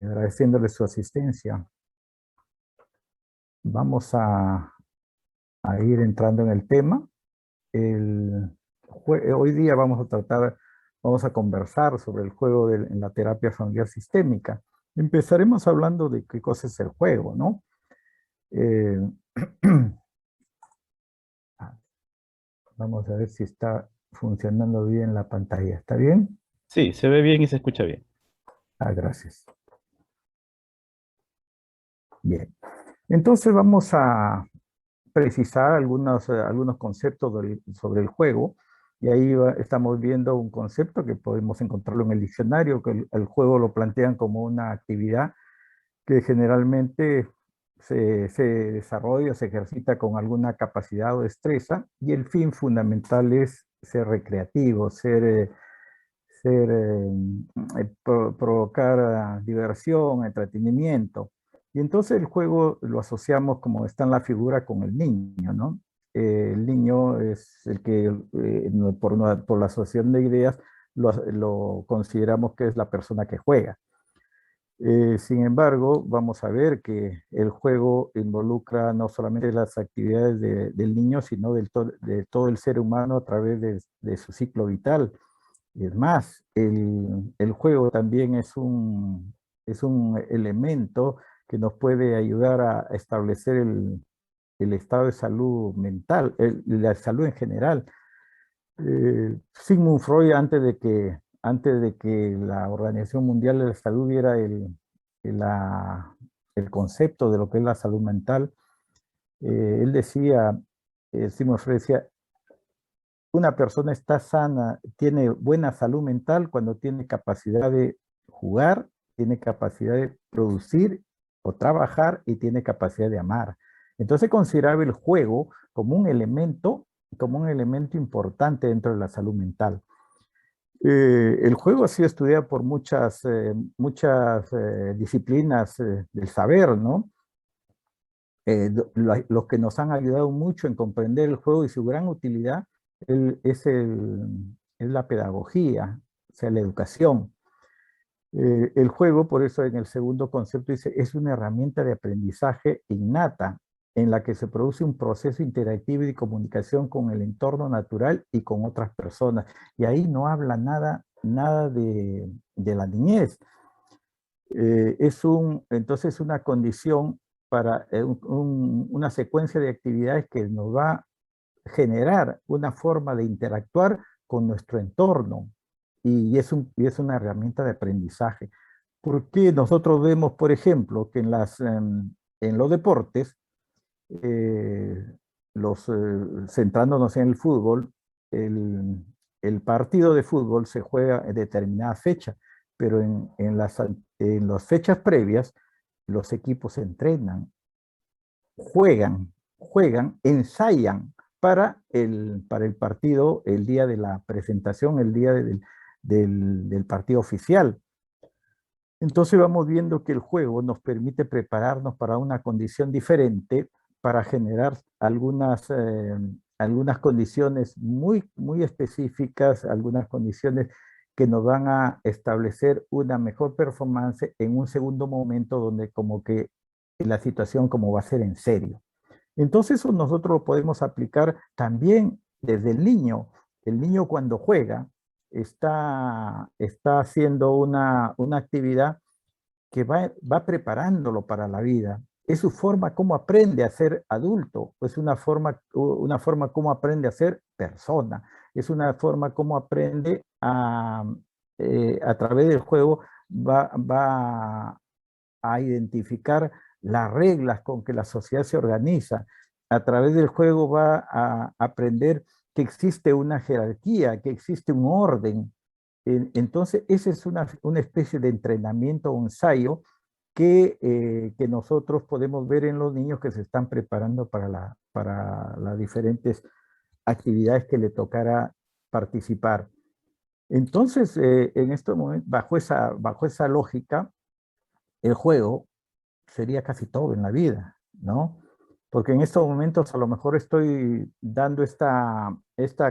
agradeciéndole su asistencia. Vamos a ir entrando en el tema. Hoy día vamos a conversar sobre el juego en la terapia familiar sistémica. Empezaremos hablando de qué cosa es el juego, ¿no? Eh, Vamos a ver si está funcionando bien la pantalla. ¿Está bien? Sí, se ve bien y se escucha bien. Gracias. Bien. Entonces vamos a precisar algunos conceptos sobre el juego. Y ahí estamos viendo un concepto que podemos encontrarlo en el diccionario, que el juego lo plantean como una actividad que generalmente se desarrolla, se ejercita con alguna capacidad o destreza, y el fin fundamental es ser recreativo, provocar diversión, entretenimiento. Y entonces el juego lo asociamos, como está en la figura, con el niño, ¿no? El niño es el que, por la asociación de ideas, lo consideramos que es la persona que juega. Sin embargo, vamos a ver que el juego involucra no solamente las actividades del niño, sino de todo el ser humano a través de su ciclo vital. Es más, el juego también es un elemento que nos puede ayudar a establecer el estado de salud mental, la salud en general. Sigmund Freud, antes de que la Organización Mundial de la Salud diera el concepto de lo que es la salud mental, él decía, Sigmund Freud decía, una persona está sana, tiene buena salud mental cuando tiene capacidad de jugar, tiene capacidad de producir o trabajar y tiene capacidad de amar. Entonces consideraba el juego como un elemento importante dentro de la salud mental. El juego ha sido estudiado por muchas disciplinas del saber, ¿no? Los que nos han ayudado mucho en comprender el juego y su gran utilidad es la pedagogía, o sea, la educación. El juego, por eso en el segundo concepto dice, es una herramienta de aprendizaje innata en la que se produce un proceso interactivo y de comunicación con el entorno natural y con otras personas. Y ahí no habla nada de la niñez. Entonces una condición para una secuencia de actividades que nos va a generar una forma de interactuar con nuestro entorno y es una herramienta de aprendizaje. Porque nosotros vemos, por ejemplo, que en los deportes, eh, centrándonos en el fútbol, el, el partido de fútbol se juega en determinada fecha, pero en las fechas previas, los equipos entrenan, ensayan para el partido, el día de la presentación, el día del partido oficial. Entonces vamos viendo que el juego nos permite prepararnos para una condición diferente, para generar algunas condiciones muy específicas, algunas condiciones que nos van a establecer una mejor performance en un segundo momento donde como que la situación como va a ser en serio. Entonces eso nosotros lo podemos aplicar también desde el niño. El niño cuando juega está haciendo una actividad que va preparándolo para la vida. Es su forma como aprende a ser adulto, es una forma como aprende a ser persona, es una forma como aprende a través del juego, va a identificar las reglas con que la sociedad se organiza. A través del juego va a aprender que existe una jerarquía, que existe un orden. Entonces, esa es una especie de entrenamiento o ensayo que nosotros podemos ver en los niños que se están preparando para las diferentes actividades que le tocará participar. Entonces, en este momento, bajo esa lógica, el juego sería casi todo en la vida, ¿no? Porque en estos momentos a lo mejor estoy dando esta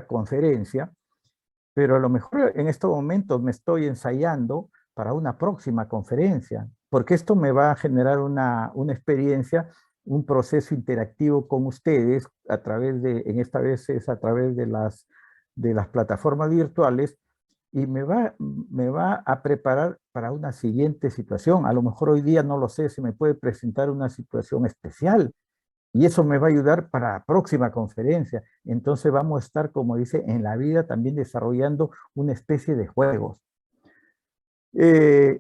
conferencia, pero a lo mejor en estos momentos me estoy ensayando para una próxima conferencia, porque esto me va a generar una experiencia, un proceso interactivo con ustedes a través de, en esta vez es a través de las plataformas virtuales, y me va a preparar para una siguiente situación. A lo mejor hoy día no lo sé, se me puede presentar una situación especial y eso me va a ayudar para la próxima conferencia. Entonces vamos a estar, como dice, en la vida también desarrollando una especie de juegos.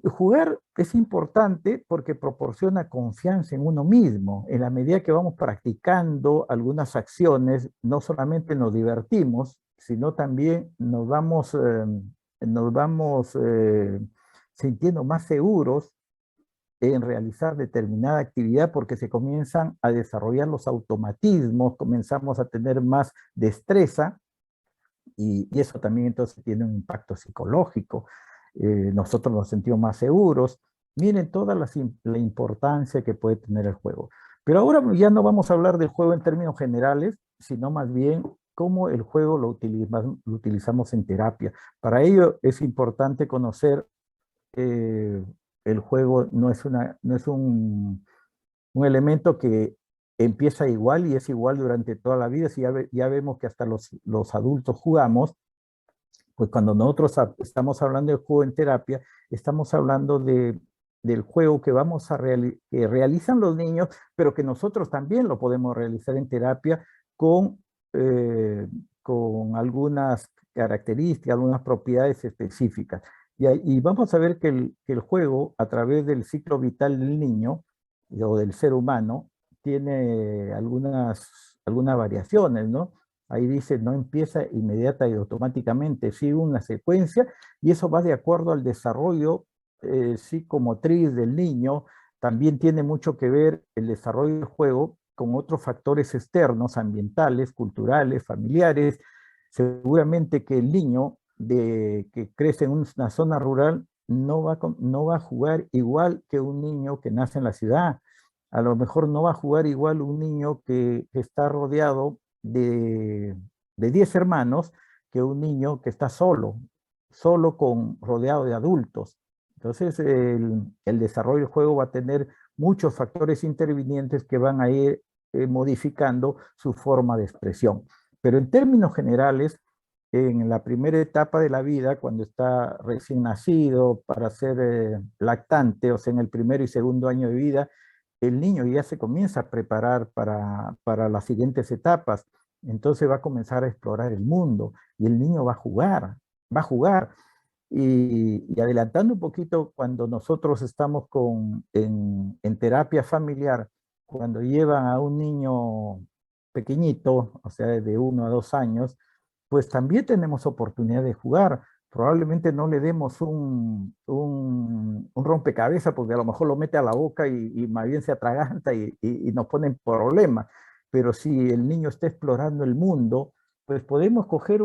Jugar es importante porque proporciona confianza en uno mismo. En la medida que vamos practicando algunas acciones, no solamente nos divertimos, sino también nos vamos sintiendo más seguros en realizar determinada actividad porque se comienzan a desarrollar los automatismos, comenzamos a tener más destreza y eso también entonces tiene un impacto psicológico. Nosotros nos sentimos más seguros. Miren toda la importancia que puede tener el juego. Pero ahora ya no vamos a hablar del juego en términos generales, sino más bien cómo el juego lo utilizamos en terapia. Para ello es importante conocer el juego no es un elemento que empieza igual y es igual durante toda la vida. Si ya vemos que hasta los adultos jugamos, pues cuando nosotros estamos hablando de juego en terapia, estamos hablando del juego que que realizan los niños, pero que nosotros también lo podemos realizar en terapia con, eh, con algunas características, algunas propiedades específicas. Y vamos a ver que el juego, a través del ciclo vital del niño o del ser humano, tiene algunas variaciones, ¿no? Ahí dice, no empieza inmediata y automáticamente, sigue una secuencia y eso va de acuerdo al desarrollo psicomotriz del niño. También tiene mucho que ver el desarrollo del juego con otros factores externos, ambientales, culturales, familiares. Seguramente que el niño que crece en una zona rural no va a jugar igual que un niño que nace en la ciudad. A lo mejor no va a jugar igual un niño que está rodeado de 10 hermanos que un niño que está solo rodeado de adultos. Entonces el desarrollo del juego va a tener muchos factores intervinientes que van a ir modificando su forma de expresión. Pero en términos generales, en la primera etapa de la vida, cuando está recién nacido para ser lactante, o sea, en el primero y segundo año de vida, el niño ya se comienza a preparar para las siguientes etapas. Entonces va a comenzar a explorar el mundo y el niño va a jugar. Y adelantando un poquito, cuando nosotros estamos en terapia familiar, cuando llevan a un niño pequeñito, o sea, de 1 a 2 años, pues también tenemos oportunidad de jugar. Probablemente no le demos un rompecabezas porque a lo mejor lo mete a la boca y más bien se atraganta y nos pone en problemas. Pero si el niño está explorando el mundo, pues podemos coger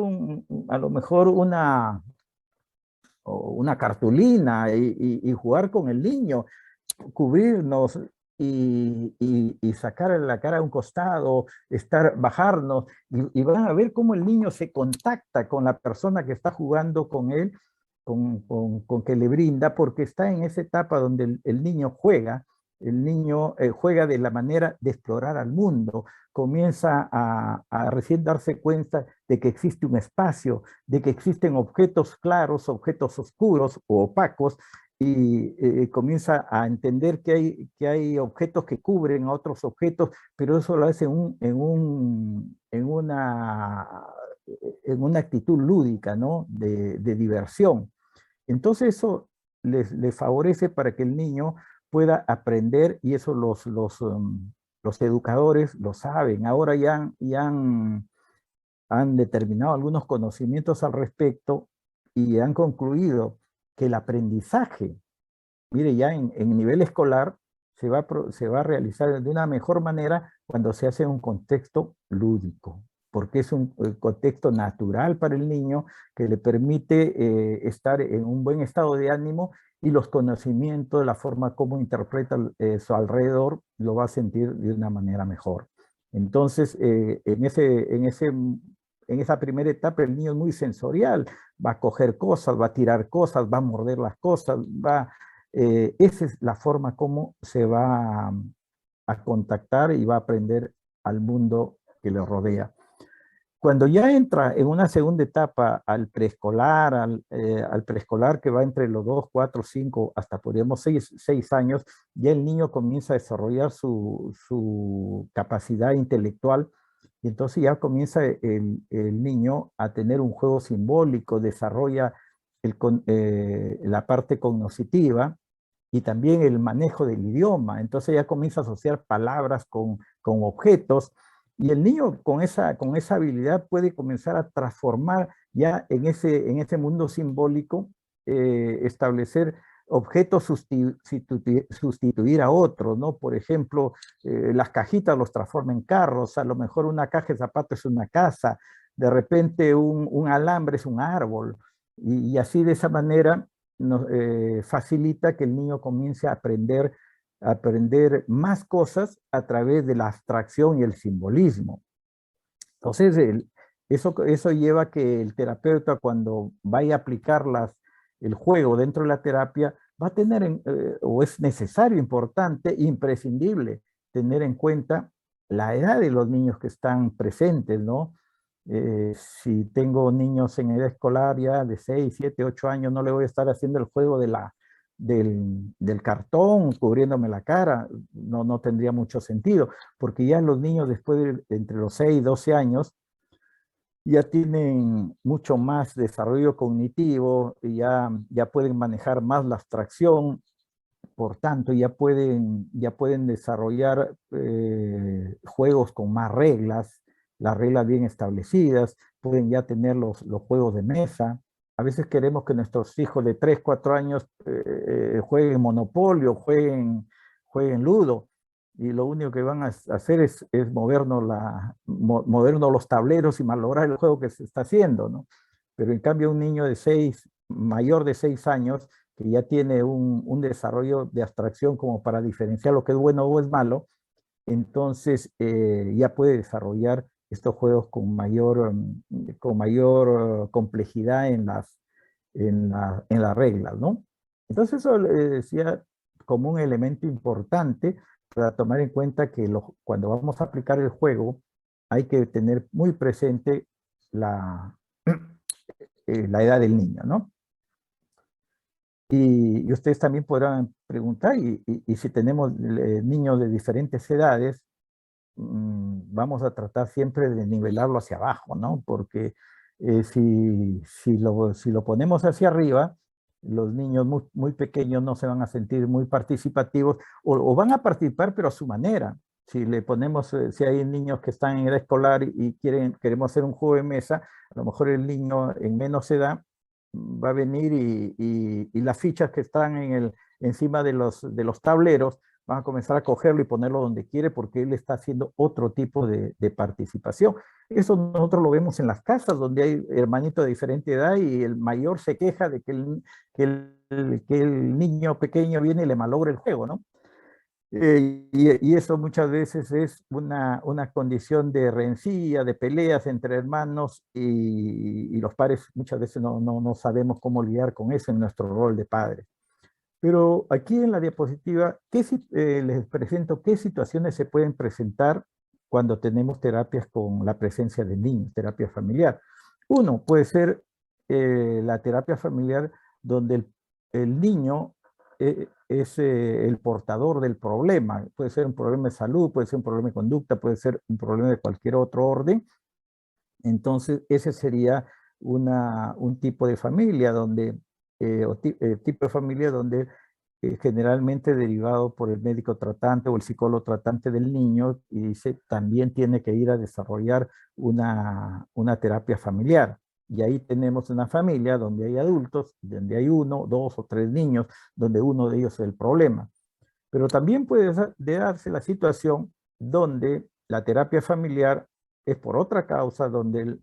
a lo mejor una cartulina y jugar con el niño, cubrirnos y sacar la cara a un costado, bajarnos, y van a ver cómo el niño se contacta con la persona que está jugando con él, con que le brinda, porque está en esa etapa donde el niño juega. El niño juega de la manera de explorar al mundo, comienza a recién darse cuenta de que existe un espacio, de que existen objetos claros, objetos oscuros o opacos, y comienza a entender que hay objetos que cubren a otros objetos, pero eso lo hace en una actitud lúdica, ¿no? De diversión. Entonces eso les favorece para que el niño pueda aprender y eso los educadores lo saben. Ahora han determinado algunos conocimientos al respecto y han concluido que el aprendizaje, mire, ya en nivel escolar, se va a realizar de una mejor manera cuando se hace en un contexto lúdico, porque es un contexto natural para el niño que le permite estar en un buen estado de ánimo y los conocimientos, la forma como interpreta su alrededor, lo va a sentir de una manera mejor. Entonces, en esa primera etapa el niño es muy sensorial, va a coger cosas, va a tirar cosas, va a morder las cosas, Esa es la forma como se va a contactar y va a aprender al mundo que le rodea. Cuando ya entra en una segunda etapa al preescolar, al preescolar que va entre los 2, 4, 5, hasta podríamos 6 años, ya el niño comienza a desarrollar su capacidad intelectual y entonces ya comienza el niño a tener un juego simbólico, desarrolla la parte cognitiva y también el manejo del idioma. Entonces ya comienza a asociar palabras con objetos y el niño con esa habilidad puede comenzar a transformar ya en ese mundo simbólico, establecer objetos, sustituir a otros, ¿no? Por ejemplo, las cajitas los transforma en carros, a lo mejor una caja de zapatos es una casa, de repente un alambre es un árbol, y así de esa manera facilita que el niño comience a aprender más cosas a través de la abstracción y el simbolismo. Entonces, eso lleva a que el terapeuta cuando vaya a aplicar el juego dentro de la terapia, va a tener, o es necesario, importante, imprescindible, tener en cuenta la edad de los niños que están presentes, ¿no? Si tengo niños en edad escolar ya de 6, 7, 8 años, no le voy a estar haciendo el juego del cartón cubriéndome la cara, no tendría mucho sentido, porque ya los niños después de entre los 6 y 12 años ya tienen mucho más desarrollo cognitivo, y ya pueden manejar más la abstracción, por tanto ya pueden desarrollar juegos con más reglas, las reglas bien establecidas, pueden ya tener los juegos de mesa. A veces queremos que nuestros hijos de 3, 4 años jueguen Monopolio, jueguen Ludo, y lo único que van a hacer es movernos los tableros y malograr el juego que se está haciendo, ¿no? Pero en cambio un niño mayor de 6 años, que ya tiene un desarrollo de abstracción como para diferenciar lo que es bueno o es malo, entonces ya puede desarrollar estos juegos con mayor complejidad en las reglas, ¿no? Entonces eso le decía como un elemento importante para tomar en cuenta que cuando vamos a aplicar el juego hay que tener muy presente la, la edad del niño, ¿no? Y ustedes también podrán preguntar, y si tenemos niños de diferentes edades, vamos a tratar siempre de nivelarlo hacia abajo, ¿no? Porque si lo ponemos hacia arriba, los niños muy pequeños no se van a sentir muy participativos, o van a participar, pero a su manera. Si le ponemos, si hay niños que están en edad escolar y queremos hacer un juego de mesa, a lo mejor el niño en menos edad va a venir y las fichas que están encima de los tableros van a comenzar a cogerlo y ponerlo donde quiere porque él está haciendo otro tipo de participación. Eso nosotros lo vemos en las casas donde hay hermanitos de diferente edad y el mayor se queja de que el niño pequeño viene y le malogra el juego, ¿no? Y eso muchas veces es una condición de rencilla, de peleas entre hermanos, y los padres muchas veces no sabemos cómo lidiar con eso en nuestro rol de padres. Pero aquí en la diapositiva les presento qué situaciones se pueden presentar cuando tenemos terapias con la presencia de niños, terapia familiar. Uno puede ser la terapia familiar donde el niño es el portador del problema. Puede ser un problema de salud, puede ser un problema de conducta, puede ser un problema de cualquier otro orden. Entonces, ese sería un tipo de familia donde, tipo de familia donde generalmente derivado por el médico tratante o el psicólogo tratante del niño, y dice, también tiene que ir a desarrollar una terapia familiar. Y ahí tenemos una familia donde hay adultos, donde hay 1, 2 o 3 niños, donde uno de ellos es el problema. Pero también puede darse la situación donde la terapia familiar es por otra causa, donde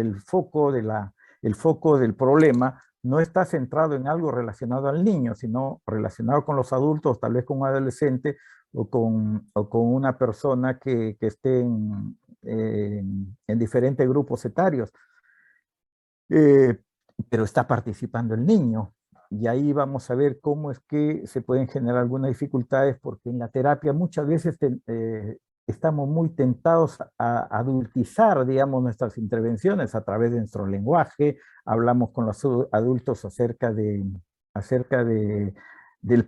el foco del problema no está centrado en algo relacionado al niño, sino relacionado con los adultos, tal vez con un adolescente o con una persona que esté en diferentes grupos etarios. Pero está participando el niño. y ahí vamos a ver cómo es que se pueden generar algunas dificultades, porque en la terapia muchas veces estamos muy tentados a adultizar, digamos, nuestras intervenciones a través de nuestro lenguaje. Hablamos con los adultos acerca del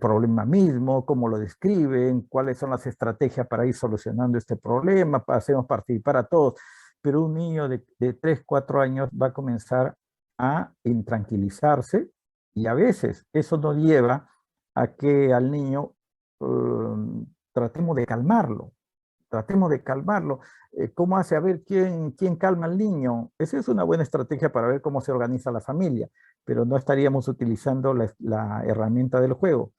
problema mismo, cómo lo describen, cuáles son las estrategias para ir solucionando este problema, hacemos participar a todos. Pero un niño de 3, 4 años va a comenzar a intranquilizarse, y a veces eso nos lleva a que al niño tratemos de calmarlo. Tratemos de calmarlo. ¿Cómo hace? A ver, ¿quién calma al niño? Esa es una buena estrategia para ver cómo se organiza la familia, pero no estaríamos utilizando la herramienta del juego.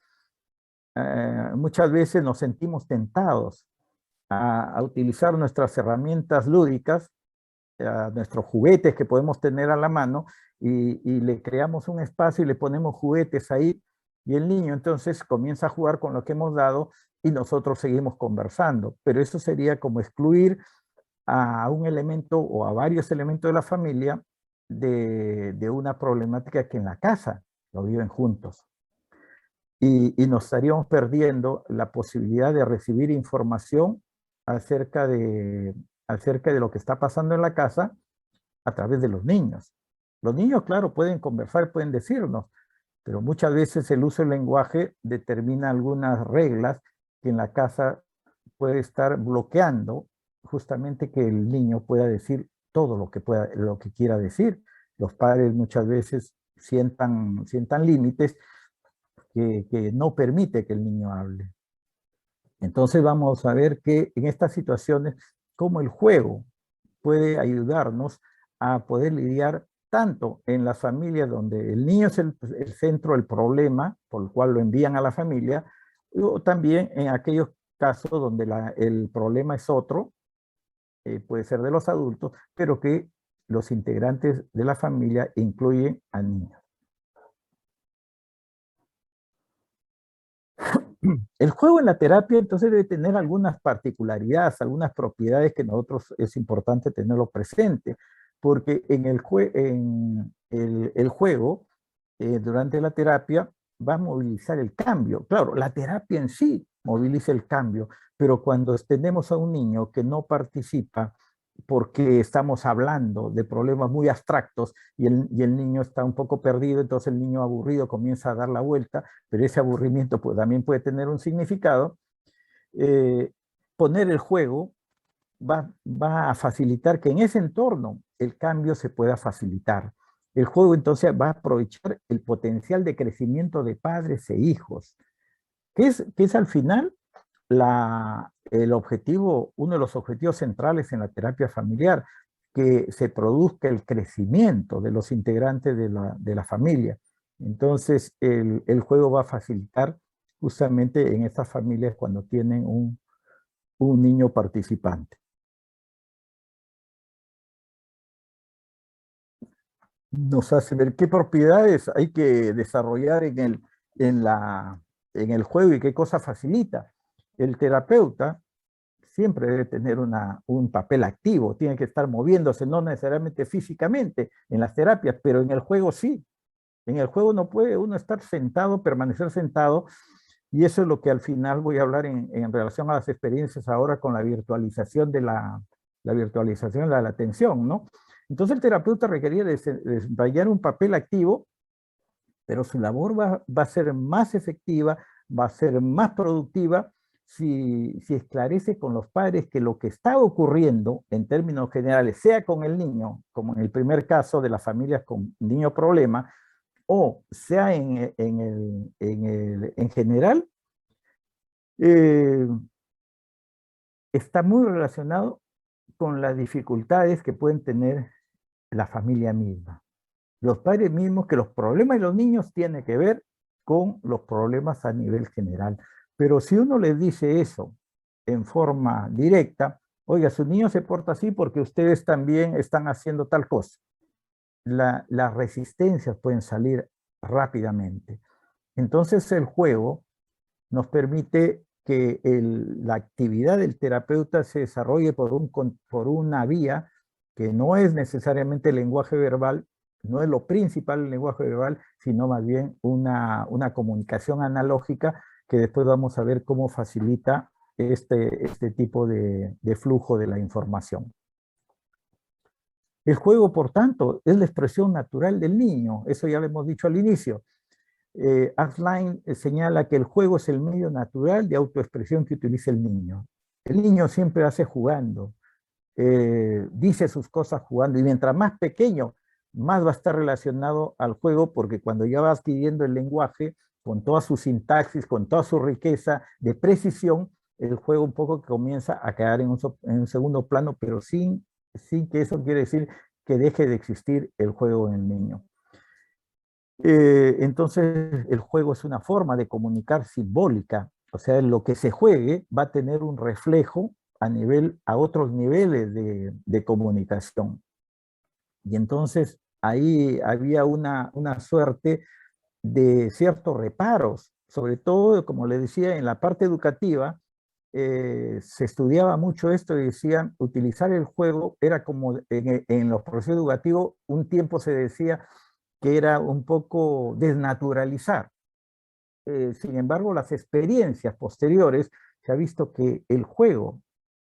Muchas veces nos sentimos tentados a utilizar nuestras herramientas lúdicas, a nuestros juguetes que podemos tener a la mano, y le creamos un espacio y le ponemos juguetes ahí, y el niño entonces comienza a jugar con lo que hemos dado y nosotros seguimos conversando. Pero eso sería como excluir a un elemento o a varios elementos de la familia de una problemática que en la casa lo viven juntos. Y nos estaríamos perdiendo la posibilidad de recibir información acerca de, acerca de lo que está pasando en la casa a través de los niños. Los niños, claro, pueden conversar, pueden decirnos, pero muchas veces el uso del lenguaje determina algunas reglas que en la casa puede estar bloqueando justamente que el niño pueda decir todo lo que quiera decir. Los padres muchas veces sientan límites que no permite que el niño hable. Entonces vamos a ver que en estas situaciones, cómo el juego puede ayudarnos a poder lidiar tanto en las familias donde el niño es el centro del problema, por el cual lo envían a la familia, o también en aquellos casos donde el problema es otro, puede ser de los adultos, pero que los integrantes de la familia incluyen al niño. El juego en la terapia entonces debe tener algunas particularidades, algunas propiedades que nosotros es importante tenerlo presente, porque en el juego durante la terapia va a movilizar el cambio. Claro, la terapia en sí moviliza el cambio, pero cuando tenemos a un niño que no participa porque estamos hablando de problemas muy abstractos y el niño está un poco perdido, entonces el niño aburrido comienza a dar la vuelta, pero ese aburrimiento también puede tener un significado. Poner el juego va a facilitar que en ese entorno el cambio se pueda facilitar. El juego entonces va a aprovechar el potencial de crecimiento de padres e hijos, que es al final el objetivo, uno de los objetivos centrales en la terapia familiar, que se produzca el crecimiento de los integrantes de la familia. Entonces, el juego va a facilitar justamente en estas familias cuando tienen un niño participante. Nos hace ver qué propiedades hay que desarrollar en el juego y qué cosas facilita. El terapeuta siempre debe tener un papel activo, tiene que estar moviéndose, no necesariamente físicamente en las terapias, pero en el juego sí. En el juego no puede uno estar sentado, permanecer sentado, y eso es lo que al final voy a hablar en relación a las experiencias ahora con la virtualización la virtualización de la atención, ¿no? Entonces el terapeuta requería desempeñar un papel activo, pero su labor va a ser más efectiva, va a ser más productiva si esclarece con los padres que lo que está ocurriendo en términos generales, sea con el niño, como en el primer caso de las familias con niño problema, o sea en general, eh, está muy relacionado con las dificultades que pueden tener la familia misma. Los padres mismos, que los problemas de los niños tienen que ver con los problemas a nivel general. Pero si uno les dice eso en forma directa, oiga, su niño se porta así porque ustedes también están haciendo tal cosa, las resistencias pueden salir rápidamente. Entonces el juego nos permite que la actividad del terapeuta se desarrolle por una vía que no es necesariamente el lenguaje verbal, No es lo principal el lenguaje verbal, sino más bien una comunicación analógica que después vamos a ver cómo facilita este tipo de flujo de la información. El juego, por tanto, es la expresión natural del niño. Eso ya lo hemos dicho al inicio. Axline señala que el juego es el medio natural de autoexpresión que utiliza el niño. El niño siempre hace jugando, dice sus cosas jugando, y mientras más pequeño, más va a estar relacionado al juego, porque cuando ya va adquiriendo el lenguaje, con toda su sintaxis, con toda su riqueza de precisión, el juego un poco comienza a quedar en un segundo plano, pero sin que eso quiere decir que deje de existir el juego en el niño. Entonces, el juego es una forma de comunicar simbólica, o sea, lo que se juegue va a tener un reflejo a otros niveles de comunicación. Y entonces ahí había una suerte de ciertos reparos, sobre todo, como le decía, en la parte educativa, se estudiaba mucho esto y decían, utilizar el juego era como en los procesos educativos, un tiempo se decía que era un poco desnaturalizar. Sin embargo, las experiencias posteriores se ha visto que el juego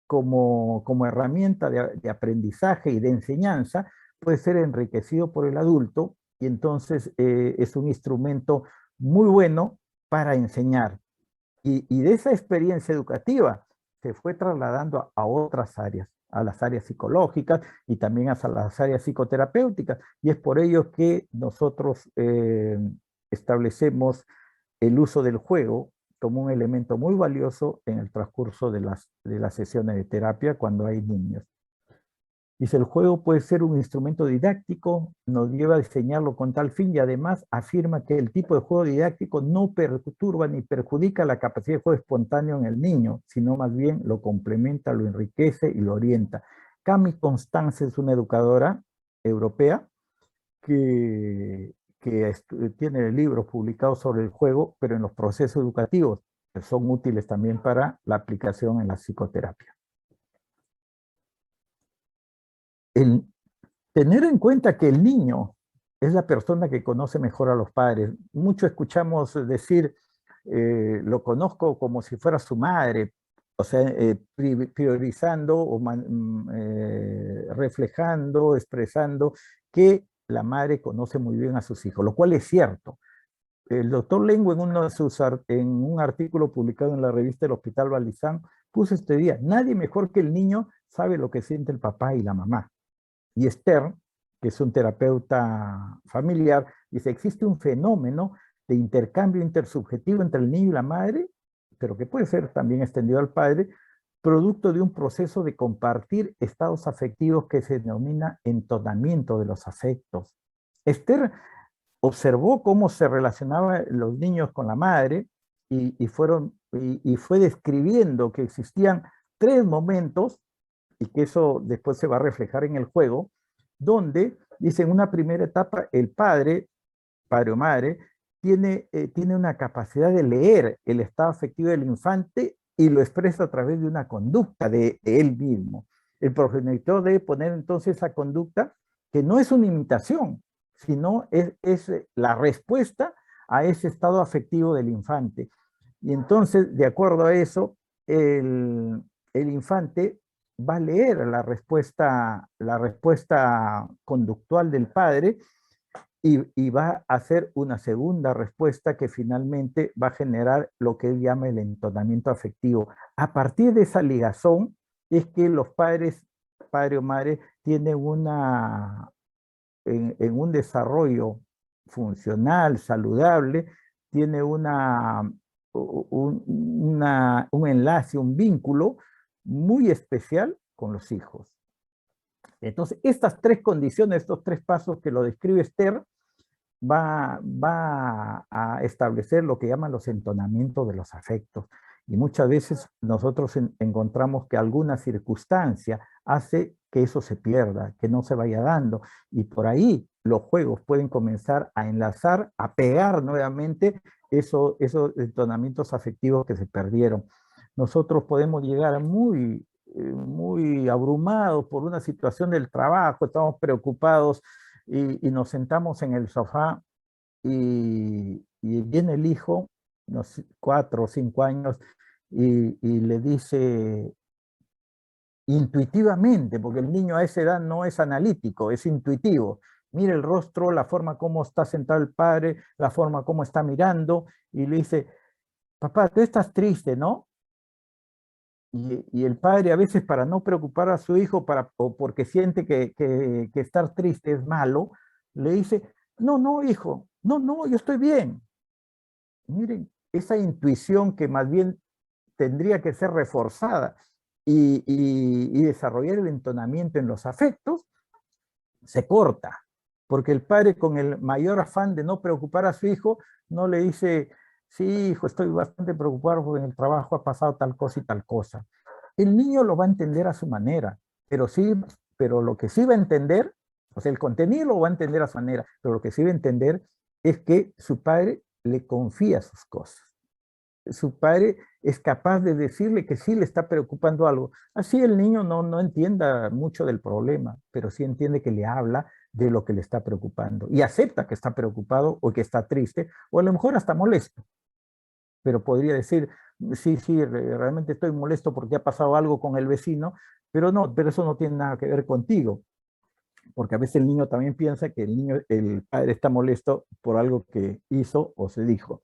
como herramienta de aprendizaje y de enseñanza puede ser enriquecido por el adulto y entonces es un instrumento muy bueno para enseñar. Y de esa experiencia educativa se fue trasladando a otras áreas, a las áreas psicológicas y también a las áreas psicoterapéuticas. Y es por ello que nosotros establecemos el uso del juego como un elemento muy valioso en el transcurso de las sesiones de terapia cuando hay niños. Dice, el juego puede ser un instrumento didáctico, nos lleva a diseñarlo con tal fin y además afirma que el tipo de juego didáctico no perturba ni perjudica la capacidad de juego espontáneo en el niño, sino más bien lo complementa, lo enriquece y lo orienta. Cami Constance es una educadora europea que tiene libros publicados sobre el juego, pero en los procesos educativos, que son útiles también para la aplicación en la psicoterapia. El tener en cuenta que el niño es la persona que conoce mejor a los padres. Mucho escuchamos decir, lo conozco como si fuera su madre, o sea, priorizando o reflejando, expresando que la madre conoce muy bien a sus hijos, lo cual es cierto. El doctor Lengo en un artículo publicado en la revista del Hospital Balizán puso este día, nadie mejor que el niño sabe lo que siente el papá y la mamá. Y Stern, que es un terapeuta familiar, dice, existe un fenómeno de intercambio intersubjetivo entre el niño y la madre, pero que puede ser también extendido al padre, producto de un proceso de compartir estados afectivos que se denomina entonamiento de los afectos. Stern observó cómo se relacionaban los niños con la madre y fue describiendo que existían 3 momentos y que eso después se va a reflejar en el juego, donde, dice, en una primera etapa, el padre o madre, tiene una capacidad de leer el estado afectivo del infante y lo expresa a través de una conducta de él mismo. El progenitor debe poner entonces esa conducta, que no es una imitación, sino es la respuesta a ese estado afectivo del infante. Y entonces, de acuerdo a eso, el infante va a leer la respuesta conductual del padre y va a hacer una segunda respuesta que finalmente va a generar lo que él llama el entonamiento afectivo. A partir de esa ligazón es que los padres, padre o madre, tienen en un desarrollo funcional, saludable, tiene un enlace, un vínculo muy especial con los hijos. Entonces, estas 3 condiciones, estos 3 pasos que lo describe Esther, va a establecer lo que llaman los entonamientos de los afectos. Y muchas veces nosotros encontramos que alguna circunstancia hace que eso se pierda, que no se vaya dando. Y por ahí los juegos pueden comenzar a enlazar, a pegar nuevamente esos entonamientos afectivos que se perdieron. Nosotros podemos llegar muy abrumados por una situación del trabajo, estamos preocupados y nos sentamos en el sofá y viene el hijo, unos 4 o 5 años, y le dice intuitivamente, porque el niño a esa edad no es analítico, es intuitivo. Mira el rostro, la forma como está sentado el padre, la forma como está mirando, y le dice, papá, tú estás triste, ¿no? Y el padre a veces para no preocupar a su hijo o porque siente que estar triste es malo, le dice, no, no, hijo, no, no, yo estoy bien. Miren, esa intuición que más bien tendría que ser reforzada y desarrollar el entonamiento en los afectos, se corta, porque el padre con el mayor afán de no preocupar a su hijo, no le dice, sí, hijo, estoy bastante preocupado porque en el trabajo ha pasado tal cosa y tal cosa. El niño lo va a entender a su manera, pero sí, pero lo que sí va a entender, o sea, el contenido lo va a entender a su manera, pero lo que sí va a entender es que su padre le confía sus cosas. Su padre es capaz de decirle que sí le está preocupando algo. Así el niño no entienda mucho del problema, pero sí entiende que le habla de lo que le está preocupando y acepta que está preocupado o que está triste o a lo mejor hasta molesto, pero podría decir, sí, sí, realmente estoy molesto porque ha pasado algo con el vecino, pero no, pero eso no tiene nada que ver contigo, porque a veces el niño también piensa que el padre está molesto por algo que hizo o se dijo,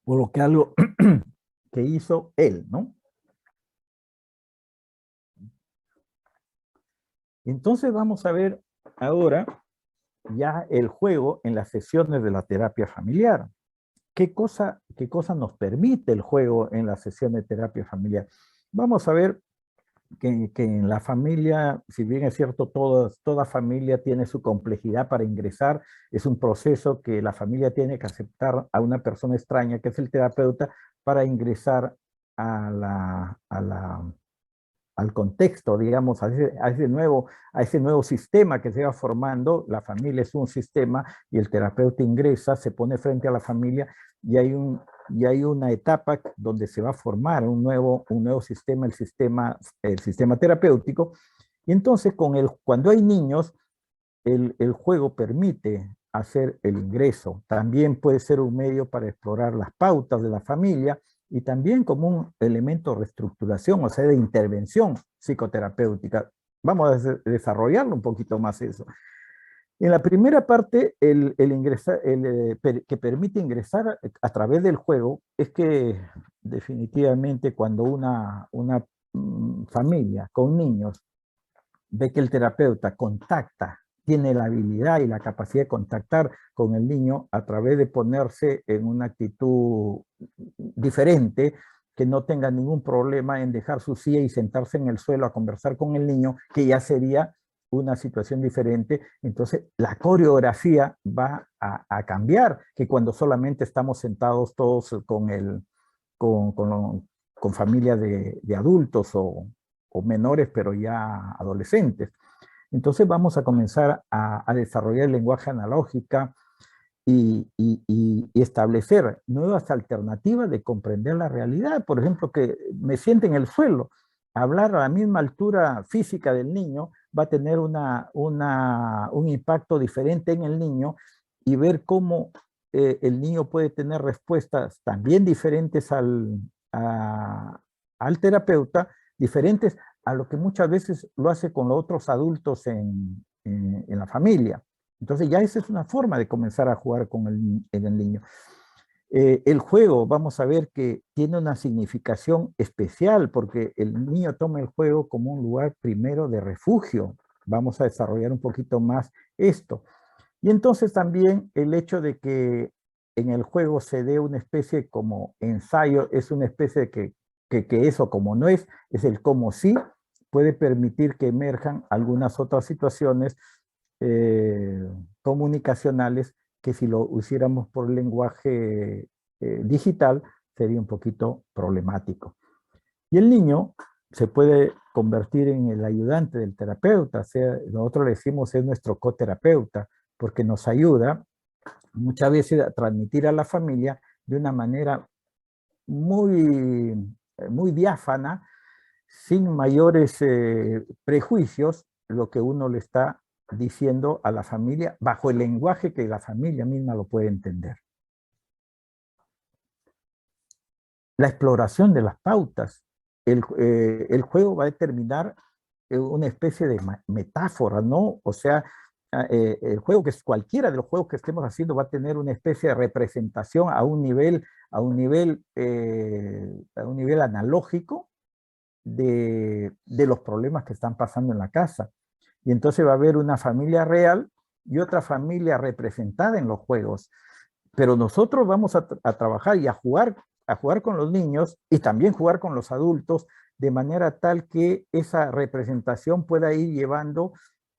o lo que algo que hizo él, ¿no? Entonces vamos a ver ahora ya el juego en las sesiones de la terapia familiar. Qué cosa nos permite el juego en las sesiones de terapia familiar? Vamos a ver que en la familia, si bien es cierto, toda familia tiene su complejidad para ingresar, es un proceso que la familia tiene que aceptar a una persona extraña, que es el terapeuta, para ingresar a al contexto, digamos, a ese nuevo sistema que se va formando. La familia es un sistema y el terapeuta ingresa, se pone frente a la familia y hay una etapa donde se va a formar un nuevo sistema, el sistema terapéutico. Y entonces cuando hay niños, el juego permite hacer el ingreso. También puede ser un medio para explorar las pautas de la familia y también como un elemento de reestructuración, o sea, de intervención psicoterapéutica. Vamos a desarrollarlo un poquito más eso. En la primera parte, que permite ingresar a través del juego es que definitivamente cuando una familia con niños ve que el terapeuta contacta, tiene la habilidad y la capacidad de contactar con el niño a través de ponerse en una actitud diferente, que no tenga ningún problema en dejar su silla y sentarse en el suelo a conversar con el niño, que ya sería una situación diferente. Entonces la coreografía va a cambiar que cuando solamente estamos sentados todos con familia de adultos o menores, pero ya adolescentes. Entonces vamos a comenzar a desarrollar el lenguaje analógica y establecer nuevas alternativas de comprender la realidad. Por ejemplo, que me siente en el suelo. Hablar a la misma altura física del niño va a tener un impacto diferente en el niño y ver cómo el niño puede tener respuestas también diferentes al terapeuta, diferentes a lo que muchas veces lo hace con los otros adultos en la familia. Entonces ya esa es una forma de comenzar a jugar en el niño. El juego, vamos a ver que tiene una significación especial porque el niño toma el juego como un lugar primero de refugio. Vamos a desarrollar un poquito más esto. Y entonces también el hecho de que en el juego se dé una especie como ensayo, es una especie de que eso como no es el como sí, puede permitir que emerjan algunas otras situaciones eh, comunicacionales que si lo hiciéramos por lenguaje digital sería un poquito problemático. Y el niño se puede convertir en el ayudante del terapeuta, o sea, nosotros le decimos es nuestro coterapeuta, porque nos ayuda muchas veces a transmitir a la familia de una manera muy diáfana, sin mayores prejuicios, lo que uno le está diciendo a la familia bajo el lenguaje que la familia misma lo puede entender. La exploración de las pautas. El juego va a determinar una especie de metáfora, ¿no? O sea, el juego, que es cualquiera de los juegos que estemos haciendo, va a tener una especie de representación a un nivel analógico de los problemas que están pasando en la casa. Y entonces va a haber una familia real y otra familia representada en los juegos. Pero nosotros vamos a trabajar y a jugar con los niños y también jugar con los adultos de manera tal que esa representación pueda ir llevando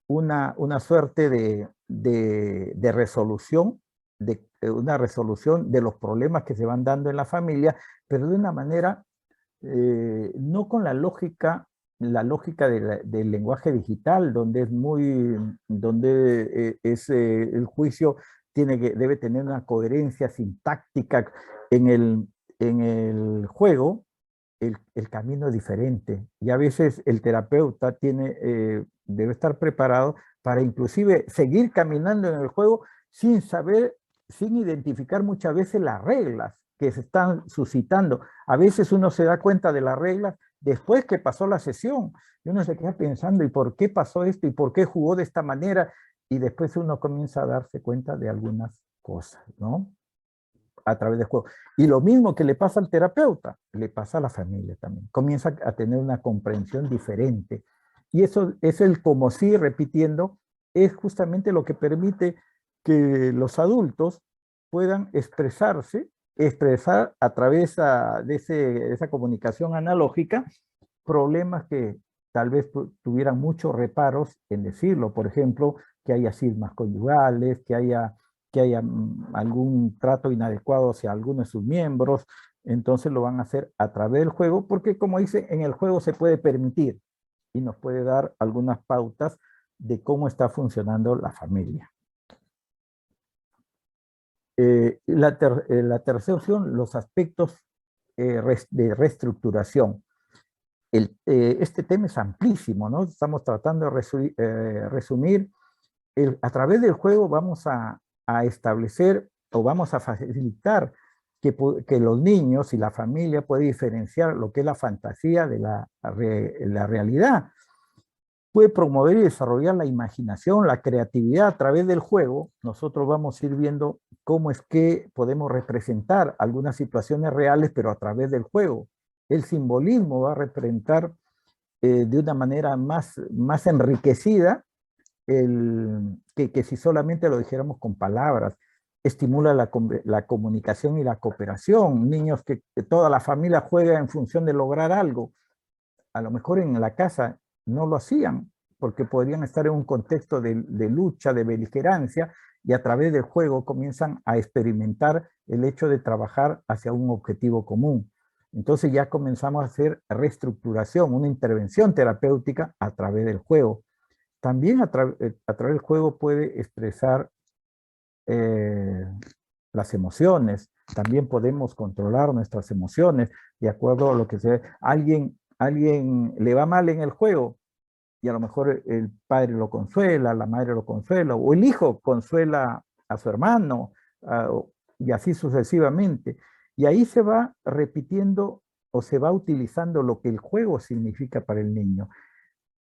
una suerte de resolución, una resolución de los problemas que se van dando en la familia, pero de una manera no con la lógica del lenguaje digital, donde es el juicio debe tener una coherencia sintáctica en el juego. El camino es diferente y a veces el terapeuta debe estar preparado para inclusive seguir caminando en el juego sin saber, sin identificar muchas veces las reglas que se están suscitando. A veces uno se da cuenta de las reglas después que pasó la sesión y uno se queda pensando, ¿y por qué pasó esto? ¿Y por qué jugó de esta manera? Y después uno comienza a darse cuenta de algunas cosas, ¿no? A través del juego. Y lo mismo que le pasa al terapeuta, le pasa a la familia también. Comienza a tener una comprensión diferente. Y eso es el como sí, repitiendo, es justamente lo que permite que los adultos puedan expresar a través de esa comunicación analógica problemas que tal vez tuvieran muchos reparos en decirlo. Por ejemplo, que haya cismas conyugales, que haya algún trato inadecuado hacia alguno de sus miembros. Entonces lo van a hacer a través del juego, porque como dice, en el juego se puede permitir y nos puede dar algunas pautas de cómo está funcionando la familia. La tercera opción, los aspectos de reestructuración. Este tema es amplísimo, ¿no? Estamos tratando de resumir. A través del juego vamos a establecer o vamos a facilitar que los niños y la familia puedan diferenciar lo que es la fantasía de la realidad. Puede promover y desarrollar la imaginación, la creatividad a través del juego. Nosotros vamos a ir viendo cómo es que podemos representar algunas situaciones reales, pero a través del juego. El simbolismo va a representar de una manera más enriquecida que si solamente lo dijéramos con palabras. Estimula la comunicación y la cooperación. Niños que toda la familia juega en función de lograr algo. A lo mejor en la casa no lo hacían, porque podrían estar en un contexto de lucha, de beligerancia, y a través del juego comienzan a experimentar el hecho de trabajar hacia un objetivo común. Entonces ya comenzamos a hacer reestructuración, una intervención terapéutica a través del juego. También a través del juego puede expresar las emociones. También podemos controlar nuestras emociones de acuerdo a lo que sea. Alguien le va mal en el juego y a lo mejor el padre lo consuela, la madre lo consuela, o el hijo consuela a su hermano, y así sucesivamente. Y ahí se va repitiendo o se va utilizando lo que el juego significa para el niño.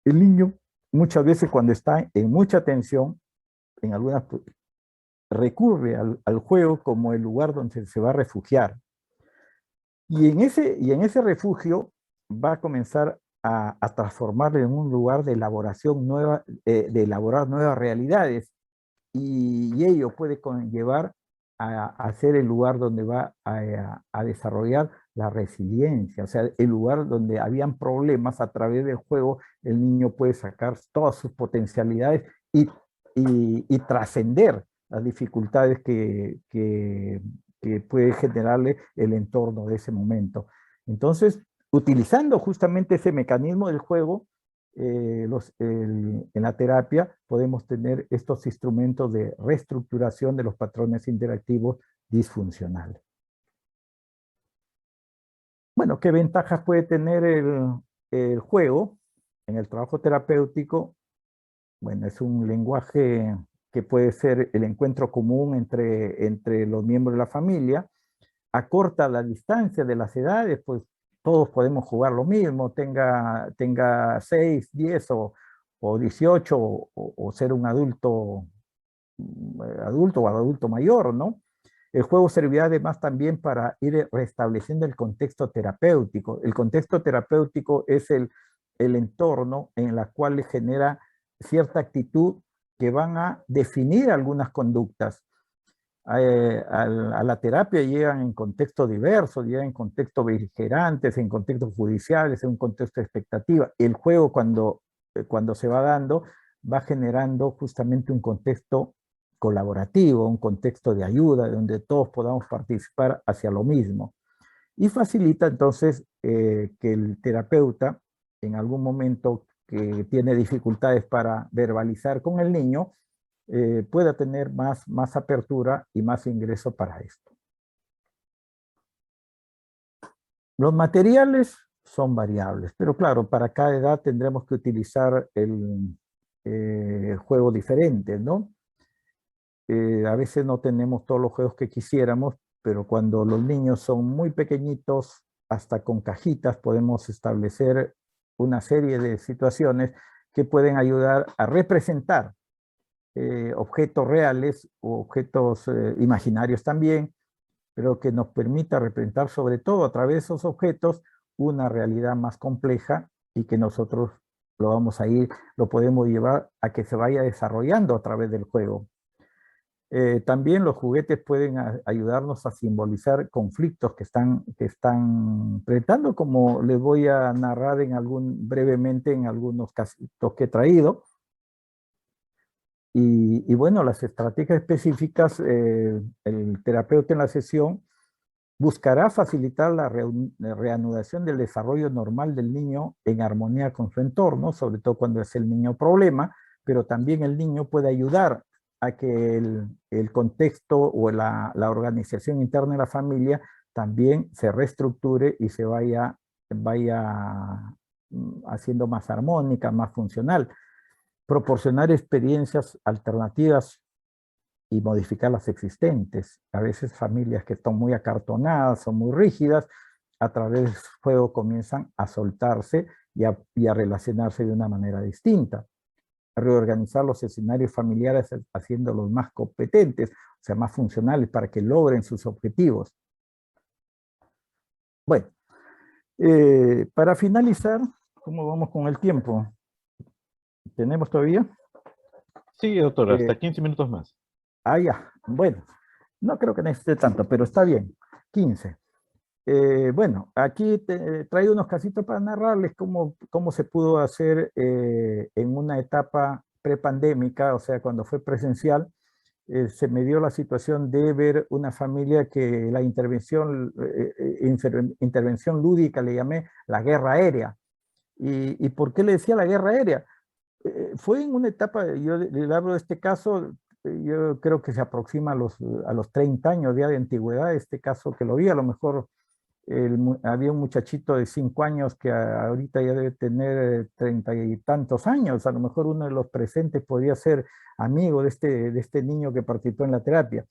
El niño muchas veces cuando está en mucha tensión, en algunas recurre al juego como el lugar donde se va a refugiar. Y en ese refugio va a comenzar a transformarlo en un lugar de elaboración nueva, de elaborar nuevas realidades. Y ello puede conllevar a ser el lugar donde va a desarrollar la resiliencia, o sea, el lugar donde habían problemas. A través del juego el niño puede sacar todas sus potencialidades y trascender las dificultades que puede generarle el entorno de ese momento. Entonces, utilizando justamente ese mecanismo del juego, en la terapia podemos tener estos instrumentos de reestructuración de los patrones interactivos disfuncionales. Bueno, ¿qué ventajas puede tener el juego en el trabajo terapéutico? Bueno, es un lenguaje que puede ser el encuentro común entre los miembros de la familia, acorta la distancia de las edades, pues todos podemos jugar lo mismo, tenga 6, 10 o 18 o ser un adulto o adulto mayor, ¿no? El juego servirá además también para ir restableciendo el contexto terapéutico. El contexto terapéutico es el entorno en el cual genera cierta actitud que van a definir algunas conductas. A la terapia llegan en contextos diversos, llegan en contextos beligerantes, en contextos judiciales, en un contexto de expectativa. El juego cuando se va dando va generando justamente un contexto colaborativo, un contexto de ayuda, donde todos podamos participar hacia lo mismo. Y facilita entonces que el terapeuta, en algún momento que tiene dificultades para verbalizar con el niño, pueda tener más apertura y más ingreso para esto. Los materiales son variables, pero claro, para cada edad tendremos que utilizar el juego diferente, ¿no? A veces no tenemos todos los juegos que quisiéramos, pero cuando los niños son muy pequeñitos, hasta con cajitas podemos establecer una serie de situaciones que pueden ayudar a representar objetos reales o objetos imaginarios también, pero que nos permita representar sobre todo a través de esos objetos una realidad más compleja y que nosotros lo podemos llevar a que se vaya desarrollando a través del juego. También los juguetes pueden ayudarnos a simbolizar conflictos que están presentando, como les voy a narrar brevemente en algunos casos que he traído. Y bueno, las estrategias específicas, el terapeuta en la sesión buscará facilitar la reanudación del desarrollo normal del niño en armonía con su entorno, sobre todo cuando es el niño problema, pero también el niño puede ayudar a que el contexto o la organización interna de la familia también se reestructure y se vaya haciendo más armónica, más funcional. Proporcionar experiencias alternativas y modificar las existentes. A veces familias que están muy acartonadas o muy rígidas, a través del juego comienzan a soltarse y a relacionarse de una manera distinta. Reorganizar los escenarios familiares haciéndolos más competentes, o sea, más funcionales para que logren sus objetivos. Bueno, para finalizar, ¿cómo vamos con el tiempo? ¿Tenemos todavía? Sí, doctor, hasta 15 minutos más. Ya, bueno, no creo que necesite tanto, pero está bien, 15. Bueno, aquí traigo unos casitos para narrarles cómo se pudo hacer en una etapa prepandémica, o sea, cuando fue presencial, se me dio la situación de ver una familia que la intervención lúdica le llamé la guerra aérea. ¿Y por qué le decía la guerra aérea? Fue en una etapa, yo le hablo de este caso, yo creo que se aproxima a los 30 años ya de antigüedad, este caso que lo vi, a lo mejor había un muchachito de 5 años que ahorita ya debe tener 30 y tantos años, a lo mejor uno de los presentes podría ser amigo de este niño que participó en la terapia.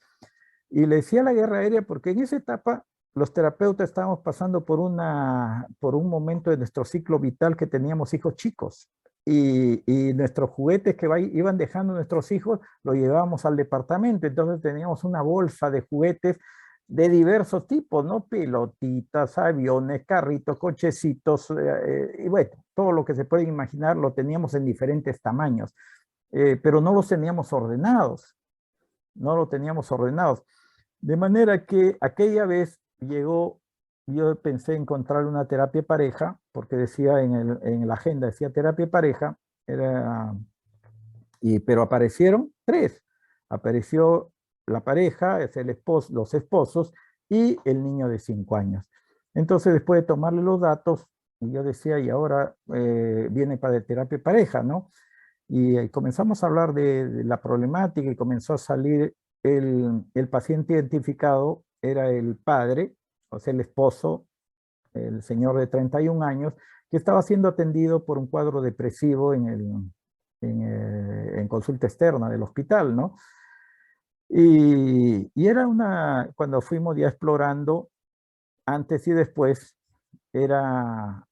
Y le decía la guerra aérea porque en esa etapa los terapeutas estábamos pasando por un momento de nuestro ciclo vital que teníamos hijos chicos. Y nuestros juguetes que iban dejando nuestros hijos, los llevábamos al departamento. Entonces teníamos una bolsa de juguetes de diversos tipos, ¿no? Pelotitas, aviones, carritos, cochecitos, y bueno, todo lo que se puede imaginar lo teníamos en diferentes tamaños, pero no los teníamos ordenados, no lo teníamos ordenados. De manera que aquella vez yo pensé encontrar una terapia pareja, porque decía en la agenda, decía terapia pareja, pero aparecieron 3. Apareció la pareja, es los esposos y el niño de 5 años. Entonces, después de tomarle los datos, yo decía, y ahora viene para terapia pareja, ¿no? Y comenzamos a hablar de la problemática y comenzó a salir el paciente identificado, era el padre, o sea, el esposo, el señor de 31 años, que estaba siendo atendido por un cuadro depresivo en consulta externa del hospital, ¿no? Y era cuando fuimos ya explorando, antes y después, era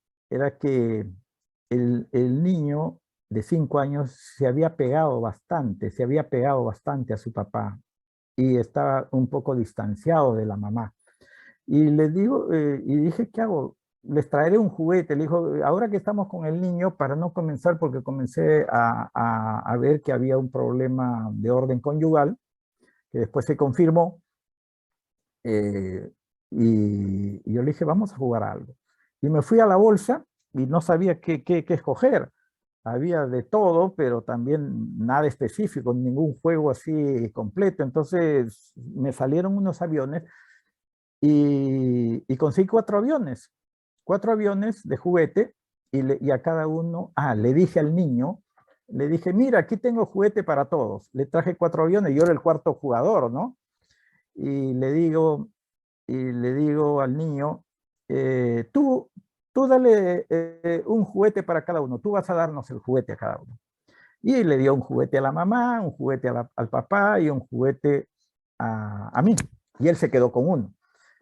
que el niño de 5 años se había pegado bastante a su papá y estaba un poco distanciado de la mamá. Y les digo, y dije, ¿qué hago? Les traeré un juguete. Le dijo, ahora que estamos con el niño, para no comenzar, porque comencé a ver que había un problema de orden conyugal, que después se confirmó, eh, y yo le dije, vamos a jugar a algo. Y me fui a la bolsa y no sabía qué escoger. Había de todo, pero también nada específico, ningún juego así completo. Entonces me salieron unos aviones y conseguí 4 aviones de juguete y a cada uno, le dije al niño, le dije, mira, aquí tengo juguete para todos. Le traje 4 aviones, yo era el cuarto jugador, ¿no? Y le digo, al niño, tú dale un juguete para cada uno, tú vas a darnos el juguete a cada uno. Y le dio un juguete a la mamá, un juguete al papá y un juguete a mí. Y él se quedó con uno.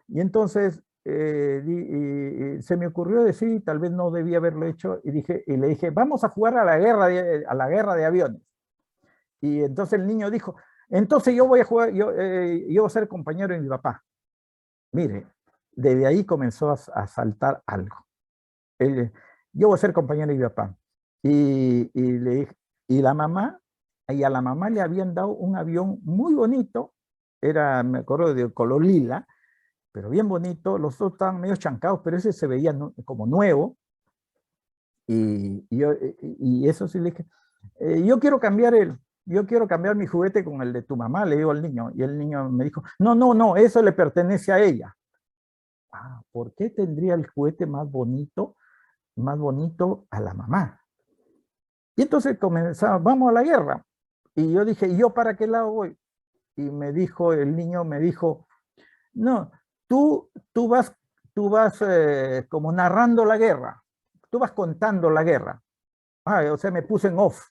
Y entonces y se me ocurrió decir, tal vez no debía haberlo hecho, y le dije, vamos a jugar a la guerra de aviones. Y entonces el niño dijo, entonces yo voy a jugar, yo voy a ser compañero de mi papá. Mire, desde ahí comenzó a saltar algo. Él, yo voy a ser compañero de mi papá. Y le dije, y la mamá, y a la mamá le habían dado un avión muy bonito, me acuerdo de color lila, pero bien bonito. Los dos estaban medio chancados, pero ese se veía como nuevo. Y eso sí le dije, yo quiero cambiar mi juguete con el de tu mamá, le digo al niño. Y el niño me dijo, no, no, no, eso le pertenece a ella. ¿Por qué tendría el juguete más bonito a la mamá? Y entonces comenzamos, vamos a la guerra. Y yo dije, ¿y yo para qué lado voy? Y el niño me dijo, no, tú vas como narrando la guerra, tú vas contando la guerra. O sea, me puse en off.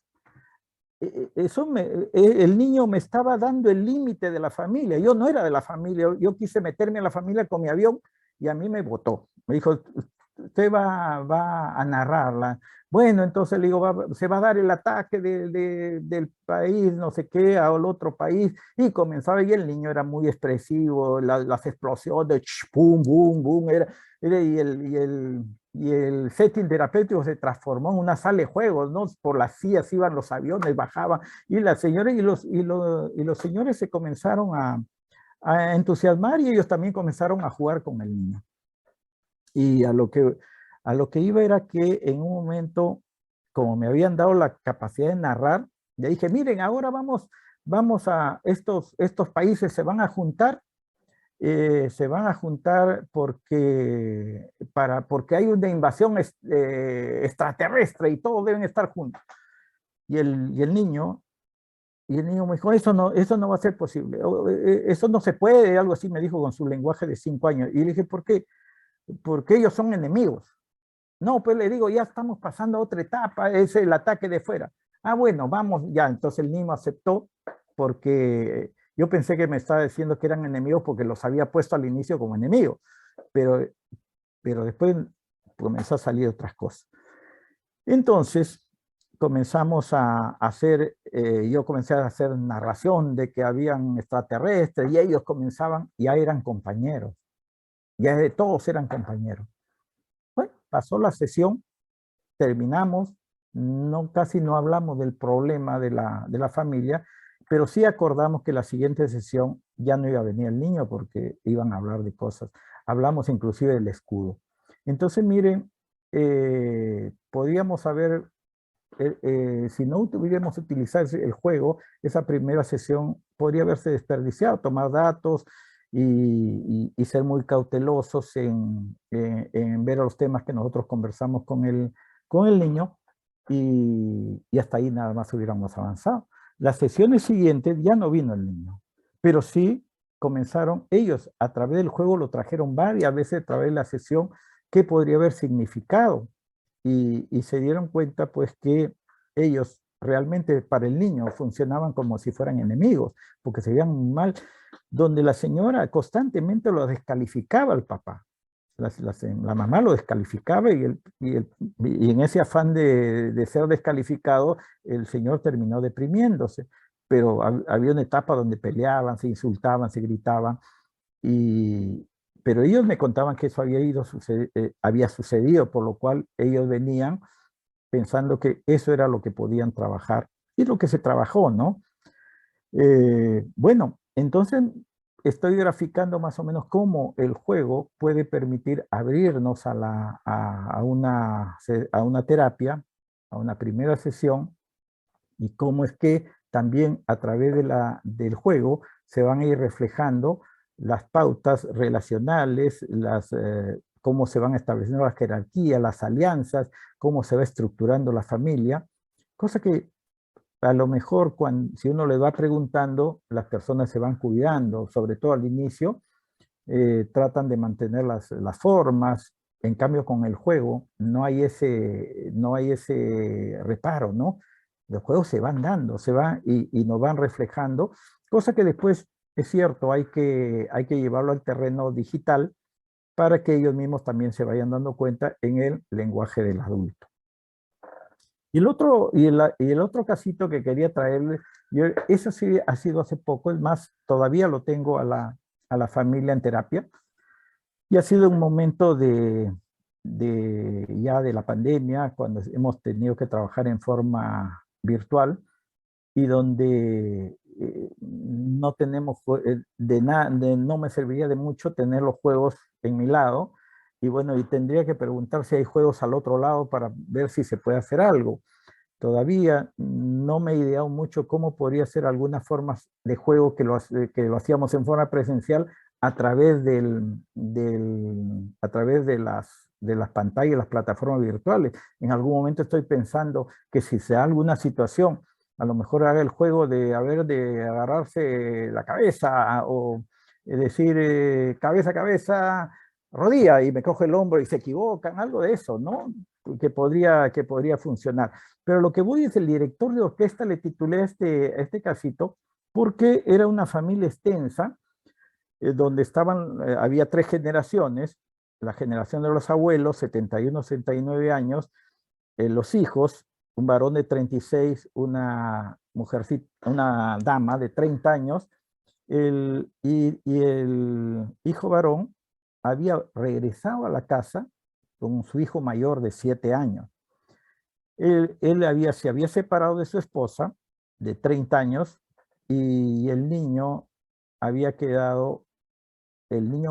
El niño me estaba dando el límite de la familia. Yo no era de la familia, yo quise meterme en la familia con mi avión y a mí me votó. Me dijo, usted va a narrarla. Bueno, entonces le digo, se va a dar el ataque del país, no sé qué, al otro país. Y comenzaba, y el niño era muy expresivo, las explosiones, pum, boom, boom, y el setting terapéutico se transformó en una sala de juegos, ¿no? Por las sillas iban los aviones, bajaban, y las señoras y los señores se comenzaron a entusiasmar y ellos también comenzaron a jugar con el niño. Y a lo que iba era que en un momento, como me habían dado la capacidad de narrar, le dije, miren, ahora vamos a, estos países se van a juntar porque hay una invasión extraterrestre y todos deben estar juntos. Y el niño me dijo, eso no va a ser posible, eso no se puede, algo así me dijo con su lenguaje de 5 años. Y le dije, ¿por qué? Porque ellos son enemigos. No, pues le digo, ya estamos pasando a otra etapa, es el ataque de fuera. Bueno, vamos ya. Entonces el niño aceptó porque yo pensé que me estaba diciendo que eran enemigos porque los había puesto al inicio como enemigos, pero, pero después comenzó a salir otras cosas. Entonces comenzamos a hacer, yo comencé a hacer narración de que habían extraterrestres y ellos comenzaban, ya eran compañeros, todos eran compañeros. Bueno, pasó la sesión, terminamos, casi no hablamos del problema de la familia, pero sí acordamos que la siguiente sesión ya no iba a venir el niño porque iban a hablar de cosas. Hablamos inclusive del escudo. Entonces, miren, podíamos haber, si no hubiéramos utilizado el juego, esa primera sesión podría haberse desperdiciado, tomar datos y ser muy cautelosos en ver los temas que nosotros conversamos con el niño y hasta ahí nada más hubiéramos avanzado. Las sesiones siguientes ya no vino el niño, pero sí comenzaron ellos, a través del juego lo trajeron varias veces a través de la sesión, qué podría haber significado y se dieron cuenta pues que ellos realmente para el niño funcionaban como si fueran enemigos, porque se veían mal, donde la señora constantemente lo descalificaba al papá. La mamá lo descalificaba y en ese afán de ser descalificado, el señor terminó deprimiéndose. Pero había una etapa donde peleaban, se insultaban, se gritaban. Y, pero ellos me contaban que eso había sucedido, por lo cual ellos venían pensando que eso era lo que podían trabajar y lo que se trabajó, ¿no? Bueno, entonces estoy graficando más o menos cómo el juego puede permitir abrirnos a una terapia, a una primera sesión, y cómo es que también a través del juego se van a ir reflejando las pautas relacionales, cómo se van estableciendo las jerarquías, las alianzas, cómo se va estructurando la familia, cosa que a lo mejor si uno le va preguntando, las personas se van cuidando, sobre todo al inicio, tratan de mantener las formas. En cambio con el juego no hay ese reparo, ¿no? Los juegos se van dando, se van y nos van reflejando, cosa que después es cierto, hay que llevarlo al terreno digital para que ellos mismos también se vayan dando cuenta en el lenguaje del adulto. Y el otro casito que quería traerle, eso sí ha sido hace poco, es más, todavía lo tengo a la familia en terapia, y ha sido un momento ya de la pandemia, cuando hemos tenido que trabajar en forma virtual, y donde no tenemos, no me serviría de mucho tener los juegos en mi lado, y bueno, y tendría que preguntar si hay juegos al otro lado para ver si se puede hacer algo. Todavía no me he ideado mucho cómo podría ser algunas formas de juego que lo hacíamos en forma presencial a través a través de las pantallas, las plataformas virtuales. En algún momento estoy pensando que si se da alguna situación, a lo mejor haga el juego de agarrarse la cabeza o decir cabeza, cabeza, rodilla, y me coge el hombro y se equivocan, algo de eso, ¿no? Que podría funcionar. Pero lo que voy es, el director de orquesta le titulé a este casito porque era una familia extensa, donde había 3 generaciones, la generación de los abuelos, 71, 69 años, los hijos, un varón de 36, una mujercita, una dama de 30 años, y el hijo varón había regresado a la casa con su hijo mayor de 7 años. Se había separado de su esposa de 30 años, y el niño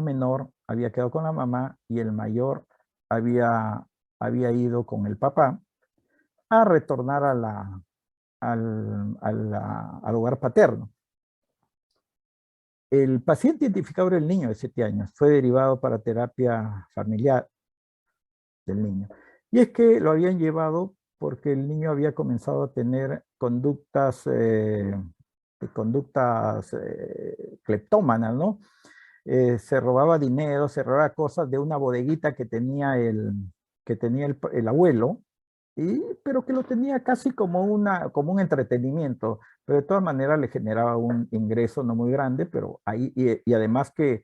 menor había quedado con la mamá, y el mayor había ido con el papá a retornar al hogar paterno. El paciente identificado era el niño de 7 años, fue derivado para terapia familiar del niño. Y es que lo habían llevado porque el niño había comenzado a tener conductas cleptómanas, ¿no? Se robaba dinero, se robaba cosas de una bodeguita que tenía el abuelo, pero que lo tenía casi como un entretenimiento, pero de todas maneras le generaba un ingreso no muy grande, pero ahí, y además que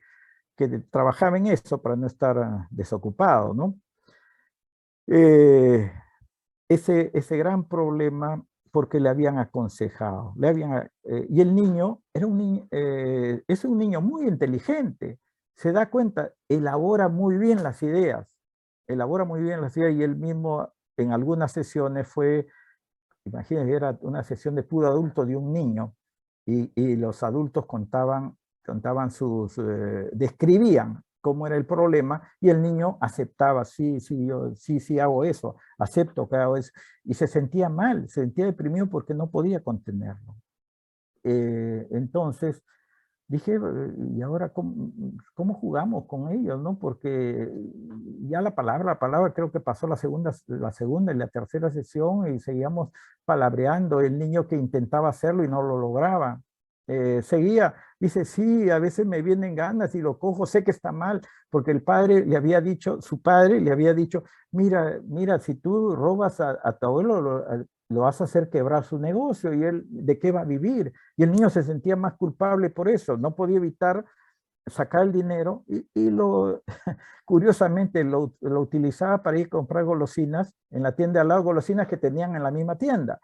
trabajaba en eso para no estar desocupado, ¿no? Ese gran problema porque le habían aconsejado, y el niño es un niño muy inteligente, se da cuenta, elabora muy bien las ideas, y él mismo en algunas sesiones imagínense, era una sesión de puro adulto de un niño, y los adultos describían cómo era el problema, y el niño aceptaba, sí, sí hago eso, acepto que hago eso, y se sentía mal, se sentía deprimido porque no podía contenerlo. Entonces dije, ¿y ahora cómo jugamos con ellos, no? Porque ya la palabra creo que pasó la segunda y la tercera sesión, y seguíamos palabreando, el niño que intentaba hacerlo y no lo lograba. Seguía, dice, sí, a veces me vienen ganas y lo cojo, sé que está mal, porque su padre le había dicho, mira, si tú robas a tu abuelo, lo vas a hacer quebrar su negocio y él, ¿de qué va a vivir? Y el niño se sentía más culpable por eso, no podía evitar sacar el dinero y lo, curiosamente lo utilizaba para ir a comprar golosinas en la tienda de al lado, golosinas que tenían en la misma tienda,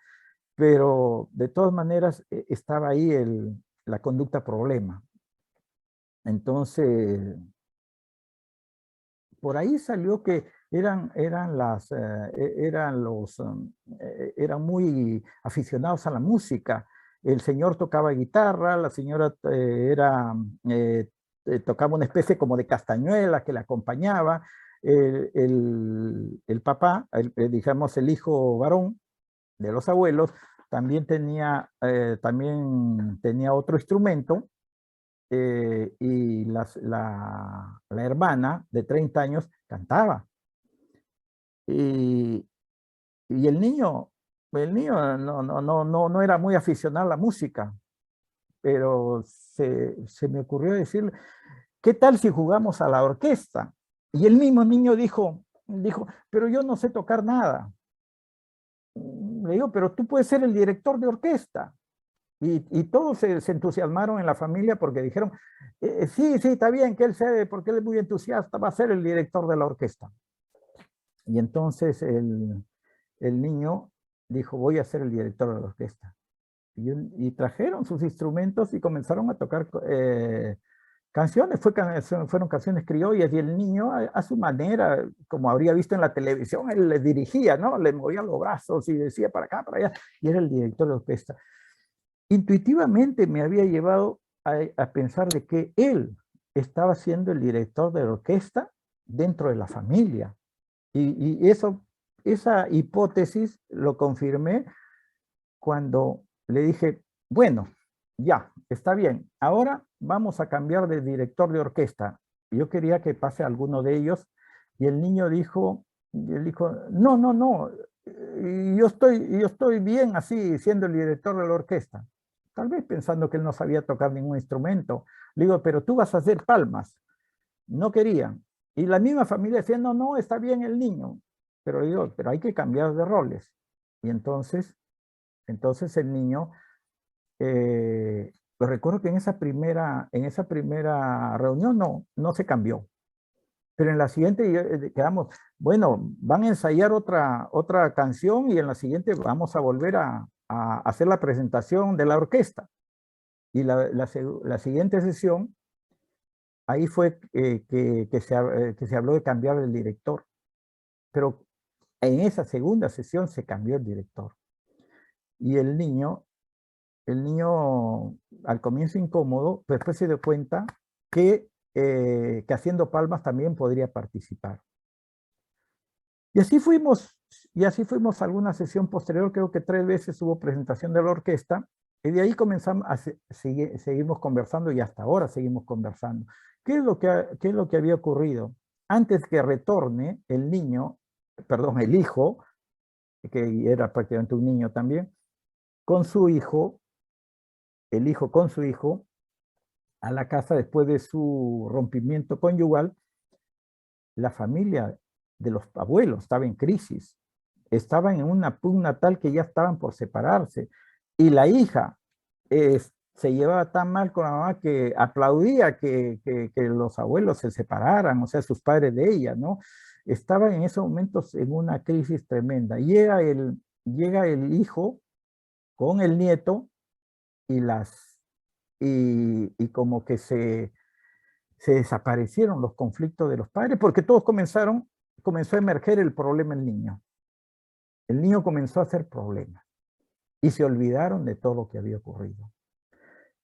pero de todas maneras estaba ahí la conducta problema. Entonces, por ahí salió que eran muy aficionados a la música. El señor tocaba guitarra, la señora tocaba una especie como de castañuela que le acompañaba. El papá, digamos el hijo varón de los abuelos, también tenía otro instrumento, y la hermana de 30 años cantaba. Y, y el niño no era muy aficionado a la música, pero se me ocurrió decirle, ¿qué tal si jugamos a la orquesta? Y el mismo niño dijo, pero yo no sé tocar nada. Le digo, pero tú puedes ser el director de orquesta. Y todos se entusiasmaron en la familia porque dijeron, sí, está bien que él sea, porque él es muy entusiasta, va a ser el director de la orquesta. Y entonces el niño dijo, voy a ser el director de la orquesta. Y trajeron sus instrumentos y comenzaron a tocar canciones. Fueron canciones criollas y el niño a su manera, como habría visto en la televisión, él le dirigía, ¿no? Le movía los brazos y decía para acá, para allá, y era el director de la orquesta. Intuitivamente me había llevado a pensar de que él estaba siendo el director de la orquesta dentro de la familia. Y esa hipótesis lo confirmé cuando le dije, bueno, ya, está bien, ahora vamos a cambiar de director de orquesta. Yo quería que pase alguno de ellos y el niño dijo, no, yo estoy bien así siendo el director de la orquesta. Tal vez pensando que él no sabía tocar ningún instrumento. Le digo, pero tú vas a hacer palmas. No querían. Y la misma familia decía, no, está bien el niño. Pero digo, pero hay que cambiar de roles. Y entonces el niño, lo recuerdo que en esa primera reunión no se cambió. Pero en la siguiente quedamos, bueno, van a ensayar otra canción y en la siguiente vamos a volver a hacer la presentación de la orquesta. Y la siguiente sesión, ahí fue que se habló de cambiar el director. Pero en esa segunda sesión se cambió el director. Y el niño al comienzo incómodo, pero después se dio cuenta que haciendo palmas también podría participar. Y así fuimos a alguna sesión posterior, creo que 3 veces hubo presentación de la orquesta, y de ahí comenzamos seguimos conversando y hasta ahora seguimos conversando. ¿Qué es lo que había ocurrido? Antes que retorne el hijo, que era prácticamente un niño también, con su hijo, el hijo con su hijo, a la casa después de su rompimiento conyugal, la familia de los abuelos estaba en crisis. Estaban en una pugna tal que ya estaban por separarse. Y la hija se llevaba tan mal con la mamá que aplaudía que los abuelos se separaran, o sea, sus padres de ella, ¿no? Estaban en esos momentos en una crisis tremenda. Llega el hijo con el nieto y como que se desaparecieron los conflictos de los padres porque comenzó a emerger el problema el niño. El niño comenzó a hacer problemas y se olvidaron de todo lo que había ocurrido.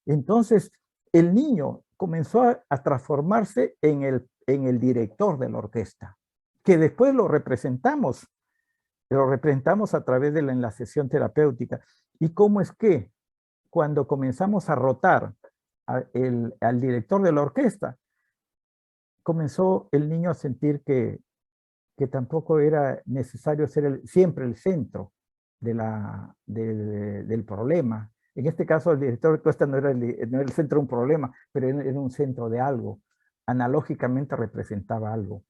Entonces, el niño comenzó a transformarse en el director de la orquesta, que después lo representamos a través de la sesión terapéutica. ¿Y cómo es que cuando comenzamos a rotar al director de la orquesta, comenzó el niño a sentir que tampoco era necesario ser siempre el centro del problema. En este caso, el director de orquesta no era el centro de un problema, pero era un centro de algo. Analógicamente representaba algo.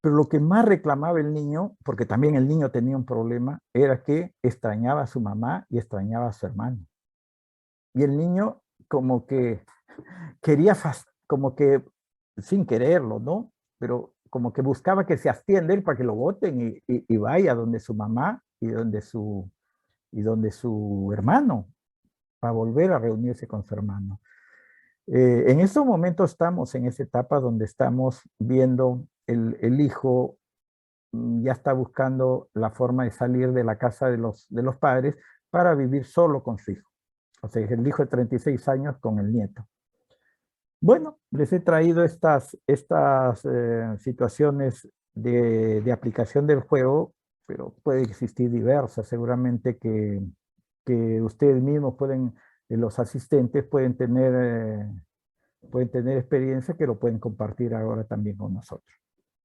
Pero lo que más reclamaba el niño, porque también el niño tenía un problema, era que extrañaba a su mamá y extrañaba a su hermano. Y el niño como que quería, como que sin quererlo, ¿no? Pero como que buscaba que se abstienda él para que lo voten y vaya donde su mamá y donde su hermano, para volver a reunirse con su hermano. En estos momentos estamos en esa etapa donde estamos viendo el hijo ya está buscando la forma de salir de la casa de los padres para vivir solo con su hijo. O sea, el hijo de 36 años con el nieto. Bueno, les he traído estas situaciones de aplicación del juego, pero puede existir diversas. Seguramente que ustedes mismos pueden, los asistentes pueden tener experiencia que lo pueden compartir ahora también con nosotros.